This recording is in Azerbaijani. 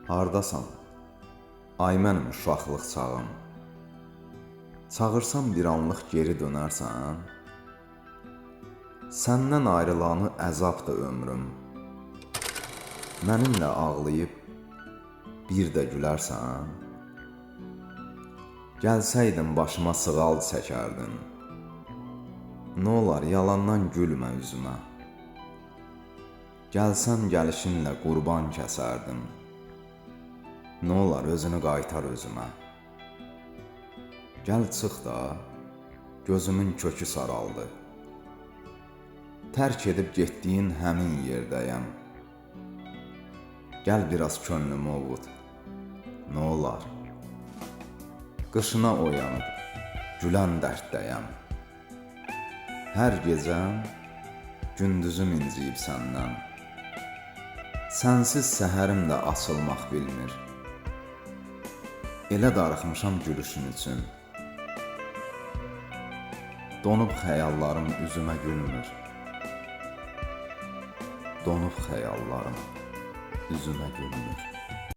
Hardasan? Ay mənim uşaqlıq çağım. Çağırsam bir anlıq geri dönərsən? Səndən ayrılanı əzabdır ömrüm. Mənimlə ağlayıb bir də gülərsən? Gəlsəydin başıma sığal çəkərdin. Nə olar yalandan gülmə üzümə. Gəlsən gəlişinlə qurban kəsərdin. Nə olar özünü qaytar özümə. Gəl çıx da, gözümün kökü saraldı. Tərk edib getdiyin həmin yerdəyəm. Gəl biraz könlümü ovut, nə olar. Qışına oyanıb, gülən dərddəyəm. Hər gecəm, gündüzüm inciyib səndən. Sənsiz səhərim də açılmaq bilmir. Elə darıxmışam gülüşün üçün. Donub xəyallarım üzümə gülmür. Donub xəyallarım üzümə gülmür.